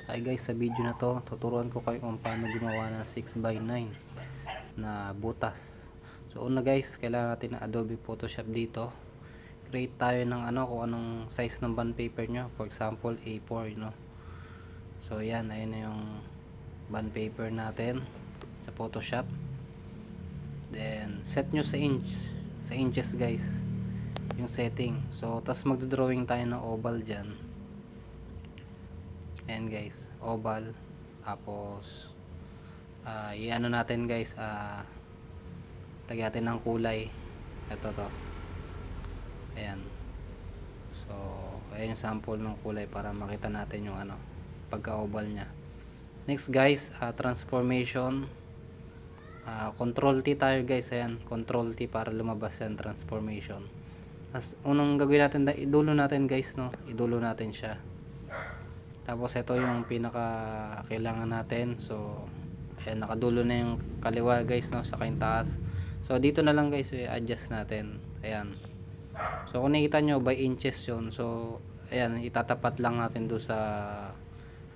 Hi guys, sa video na to, tuturuan ko kayo kung paano gumawa ng 6x9 na butas. So una guys, kailangan natin ng Adobe Photoshop dito. Create tayo ng kung anong size ng bond paper nyo. For example, A4, So yan, ayun na yung bond paper natin sa Photoshop. Then set nyo sa inches guys, yung setting. So tas magdodrawing tayo ng oval dyan. Ayan guys, oval. Tapos i-ano natin guys, lagyan ng kulay. Ito to. Ayan. So ayan yung sample ng kulay para makita natin yung pagka oval nya. Next guys, transformation. Control T tayo guys. Ayan, Control T para lumabas yan, transformation. As unang gagawin natin, idulo natin guys, idulo natin siya. Tapos ito yung pinaka kailangan natin. So ayan, nakadulo na yung kaliwa guys, saka yung taas. So dito na lang guys, i-adjust natin. Ayan. So kung nakita nyo, by inches yun. So ayan, itatapat lang natin do sa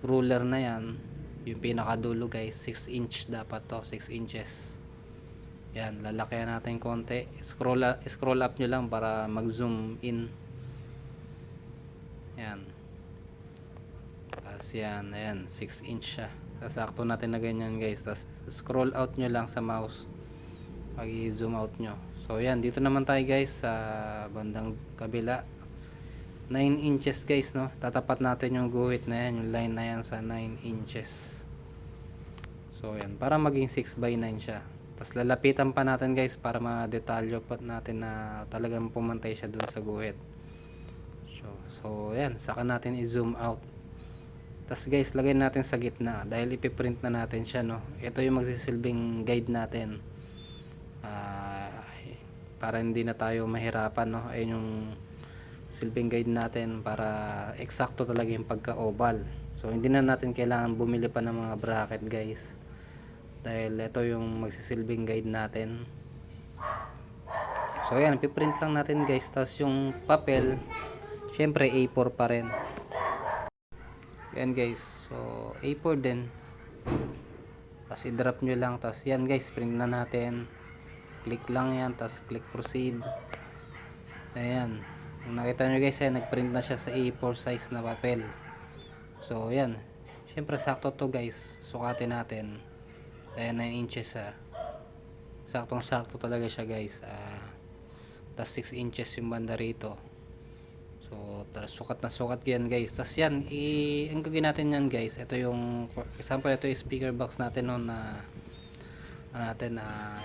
ruler na yan. Yung pinakadulo guys, 6 inch dapat to, 6 inches. Ayan, lalakayan natin konti. Scroll up nyo lang para mag-zoom in. Ayan. Tapos yan, ayan, 6 inch siya. Sasakto natin na ganyan guys. Tapos scroll out nyo lang sa mouse pag i-zoom out nyo. So yan, dito naman tayo guys sa bandang kabila. 9 inches guys, tatapat natin yung guhit na yan, yung line na yan sa 9 inches. So yan, para maging 6x9 siya. Tapos lalapitan pa natin guys para ma-detalyo pa natin na talagang pumantay siya dun sa guhit. So yan, saka natin i-zoom out. Tapos guys, lagay natin sa gitna dahil ipiprint na natin siya, Ito yung magsisilbing guide natin. Para hindi na tayo mahirapan, Ayun yung silbing guide natin para eksakto talaga yung pagka-oval. So hindi na natin kailangan bumili pa ng mga bracket guys. Dahil ito yung magsisilbing guide natin. So ayan, ipiprint lang natin guys. Tapos yung papel, syempre A4 pa rin. Yan guys, so A4 din. Tapos i-drop nyo lang. Tapos yan guys, print na natin. Click lang yan, tapos click proceed. Ayan, kung nakita nyo guys, nagprint na siya sa A4 size na papel. So yan, syempre sakto to guys. Sukatin natin. Ayan, 9 inches saktong sakto talaga siya guys. Tapos 6 inches yung banda rito. So sukat na sukat yan guys. Tapos yan, ang gagawin natin yan guys, ito yung example, ito yung speaker box natin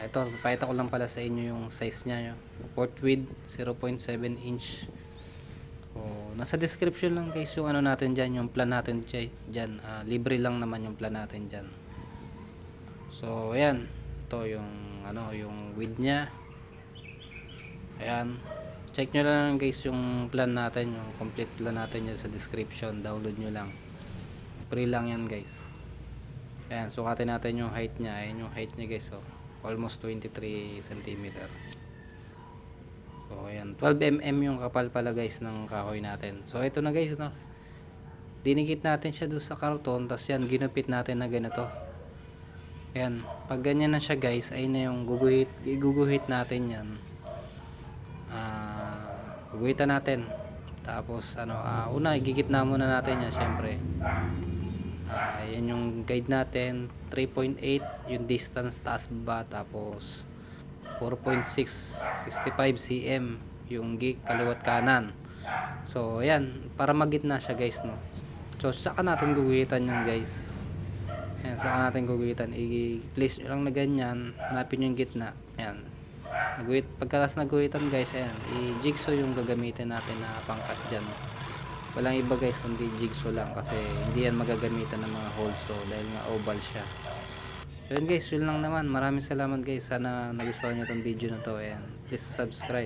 ito, pakita ko lang pala sa inyo yung size nya, port width 0.7 inch. So nasa description lang guys yung natin dyan, yung plan natin dyan. Libre lang naman yung plan natin dyan. So ayan, ito yung yung width nya. Ayan, check nyo lang guys yung plan natin, yung complete plan natin yan sa description. Download nyo lang, free lang yan guys. Ayan, sukatin natin yung height nya. Ayan yung height nya guys, almost 23 cm. So ayan, 12 mm yung kapal pala guys ng kahoy natin. So ito na guys, dinikit natin siya doon sa karton. Tapos yan, ginupit natin na ganito. Ayan, pag ganyan na siya guys, ay na yung guguhit natin yan. Guguhitan natin. Tapos una igigitna muna natin yan syempre. Ayan yung guide natin, 3.8 yung distance taas baba. Tapos 4.665 cm yung kaliwat kanan. So ayan, para magitna siya guys, So saka natin guguhitan yan guys. Ayan, saka natin guguhitan. I-place nyo lang na ganyan, hanapin yung gitna. Ayan, pagkatas naguhitan guys, ayan, i-jigsaw yung gagamitin natin na pangkat dyan. Walang iba guys kundi jigsaw lang, kasi hindi yan magagamitan ng mga holes dahil nga oval siya. So yun guys, yun lang naman. Maraming salamat guys, sana nagustuhan nyo itong video na to. Ayan, please subscribe.